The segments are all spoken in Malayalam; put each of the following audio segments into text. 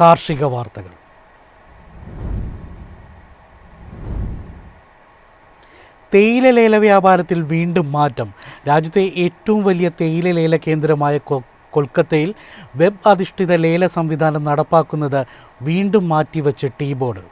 കാർഷിക വാർത്തകൾ. തേയില ലേല വ്യാപാരത്തിൽ വീണ്ടും മാറ്റം. രാജ്യത്തെ ഏറ്റവും വലിയ തേയില ലേല കേന്ദ്രമായ കൊൽക്കത്തയിൽ വെബ് അധിഷ്ഠിത ലേല സംവിധാനം നടപ്പാക്കുന്നത് വീണ്ടും മാറ്റിവെച്ച് ടീ ബോർഡ്.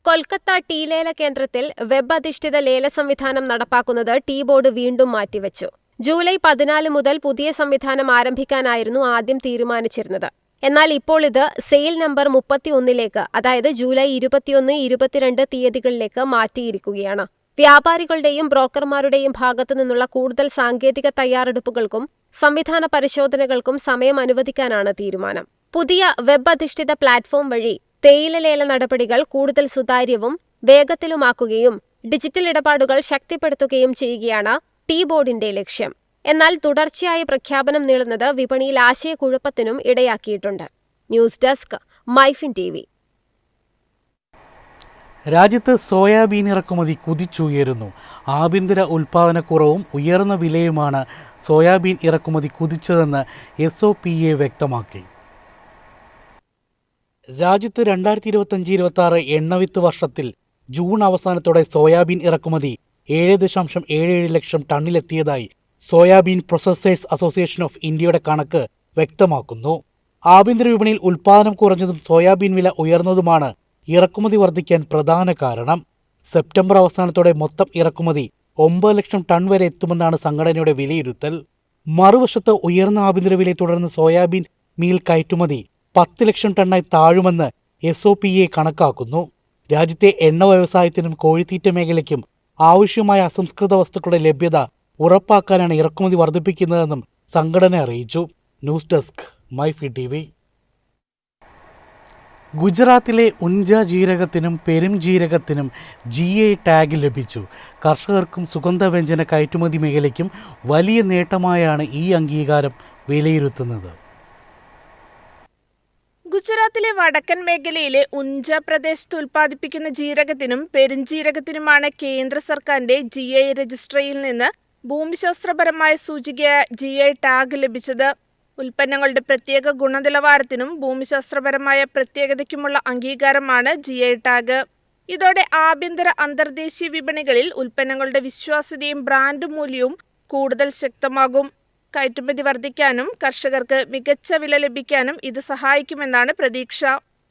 കൊൽക്കത്ത ടീ ലേല കേന്ദ്രത്തിൽ വെബ് അധിഷ്ഠിത ലേല സംവിധാനം നടപ്പാക്കുന്നത് ടീ ബോർഡ് വീണ്ടും മാറ്റിവെച്ചു. ജൂലൈ 14 മുതൽ പുതിയ സംവിധാനം ആരംഭിക്കാനായിരുന്നു ആദ്യം തീരുമാനിച്ചിരുന്നത്. എന്നാൽ ഇപ്പോൾ ഇത് സെയിൽ നമ്പർ 31ലേക്ക്, അതായത് ജൂലൈ 21, 22 തീയതികളിലേക്ക് മാറ്റിയിരിക്കുകയാണ്. വ്യാപാരികളുടെയും ബ്രോക്കർമാരുടെയും ഭാഗത്തു നിന്നുള്ള കൂടുതൽ സാങ്കേതിക തയ്യാറെടുപ്പുകൾക്കും സംവിധാന പരിശോധനകൾക്കും സമയം അനുവദിക്കാനാണ് തീരുമാനം. പുതിയ വെബ് അധിഷ്ഠിത പ്ലാറ്റ്ഫോം വഴി തേയില ലേല നടപടികൾ കൂടുതൽ സുതാര്യവും വേഗത്തിലുമാക്കുകയും ഡിജിറ്റൽ ഇടപാടുകൾ ശക്തിപ്പെടുത്തുകയും ചെയ്യുകയാണ് ടീ ബോർഡിന്റെ ലക്ഷ്യം. എന്നാൽ തുടർച്ചയായ പ്രഖ്യാപനം നീളുന്നത് വിപണിയിൽ ആശയക്കുഴപ്പത്തിനും ഇടയാക്കിയിട്ടുണ്ട്. News desk, MyFin TV. രാജ്യത്ത് സോയാബീൻ ഇറക്കുമതി കുതിച്ചുയരുന്നു. ആഭ്യന്തര ഉൽപ്പാദനക്കുറവും ഉയർന്ന വിലയുമാണ് സോയാബീൻ ഇറക്കുമതി കുതിച്ചതെന്ന് SOPA വ്യക്തമാക്കി. രാജ്യത്ത് 2025-26 എണ്ണവിത്ത് വർഷത്തിൽ ജൂൺ അവസാനത്തോടെ സോയാബീൻ ഇറക്കുമതി 7.77 ലക്ഷം ടണ്ണിലെത്തിയതായി സോയാബീൻ പ്രൊസസ്സേഴ്സ് അസോസിയേഷൻ ഓഫ് ഇന്ത്യയുടെ കണക്ക് വ്യക്തമാക്കുന്നു. ആഭ്യന്തര വിപണിയിൽ ഉൽപ്പാദനം കുറഞ്ഞതും സോയാബീൻ വില ഉയർന്നതുമാണ് ഇറക്കുമതി വർദ്ധിക്കാൻ പ്രധാന കാരണം. സെപ്റ്റംബർ അവസാനത്തോടെ മൊത്തം ഇറക്കുമതി 9 ലക്ഷം ടൺ വരെ എത്തുമെന്നാണ് സംഘടനയുടെ വിലയിരുത്തൽ. മറുവശത്ത് ഉയർന്ന ആഭ്യന്തര വിലയെ തുടർന്ന് സോയാബീൻ മീൽ കയറ്റുമതി 10 ലക്ഷം ടണ്ണായി താഴുമെന്ന് SOPA കണക്കാക്കുന്നു. രാജ്യത്തെ എണ്ണ വ്യവസായത്തിനും കോഴിത്തീറ്റ മേഖലയ്ക്കും ആവശ്യമായ അസംസ്കൃത വസ്തുക്കളുടെ ലഭ്യത ഉറപ്പാക്കാനാണ് ഇറക്കുമതി വർദ്ധിപ്പിക്കുന്നതെന്നും സംഘടന അറിയിച്ചു. News desk, MyFin TV. ഗുജറാത്തിലെ ഉഞ്ച ജീരകത്തിനും പെരുംജീരകത്തിനും GI ടാഗ് ലഭിച്ചു. കർഷകർക്കും സുഗന്ധവ്യഞ്ജന കയറ്റുമതി മേഖലയ്ക്കും വലിയ നേട്ടമായാണ് ഈ അംഗീകാരം വിലയിരുത്തുന്നത്. ഗുജറാത്തിലെ വടക്കൻ മേഖലയിലെ ഉഞ്ച പ്രദേശത്ത് ഉൽപ്പാദിപ്പിക്കുന്ന ജീരകത്തിനും പെരുംജീരകത്തിനുമാണ് കേന്ദ്ര സർക്കാരിന്റെ GI രജിസ്ട്രിയിൽ നിന്ന് ഭൂമിശാസ്ത്രപരമായ സൂചികയായ GI ടാഗ് ലഭിച്ചത്. ഉൽപ്പന്നങ്ങളുടെ പ്രത്യേക ഗുണനിലവാരത്തിനും ഭൂമിശാസ്ത്രപരമായ പ്രത്യേകതയ്ക്കുമുള്ള അംഗീകാരമാണ് GI ടാഗ്. ഇതോടെ ആഭ്യന്തര അന്തർദേശീയ വിപണികളിൽ ഉൽപ്പന്നങ്ങളുടെ വിശ്വാസ്യതയും ബ്രാൻഡ് മൂല്യവും കൂടുതൽ ശക്തമാകും. കയറ്റുമതി വർദ്ധിക്കാനും കർഷകർക്ക് മികച്ച വില ലഭിക്കാനും ഇത് സഹായിക്കുമെന്നാണ് പ്രതീക്ഷ.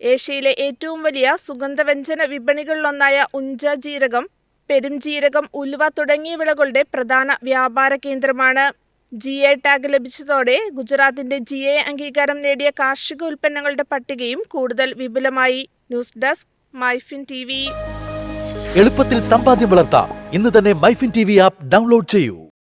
ഏഷ്യയിലെ ഏറ്റവും വലിയ സുഗന്ധവ്യഞ്ജന വിപണികളിലൊന്നായ ഉഞ്ച ജീരകം, പെരുംജീരകം, ഉലുവ തുടങ്ങിയ വിളകളുടെ പ്രധാന വ്യാപാര കേന്ദ്രമാണ്. GI ടാഗ് ലഭിച്ചതോടെ ഗുജറാത്തിന്റെ GI അംഗീകാരം നേടിയ കാർഷിക ഉൽപ്പന്നങ്ങളുടെ പട്ടികയും കൂടുതൽ വിപുലമായി. News desk, MyFin TV. എളുപ്പത്തിൽ സമ്പാദ്യം വളർത്താം. ഇന്ന് തന്നെ മൈഫിൻ TV ആപ്പ് ഡൗൺലോഡ് ചെയ്യൂ.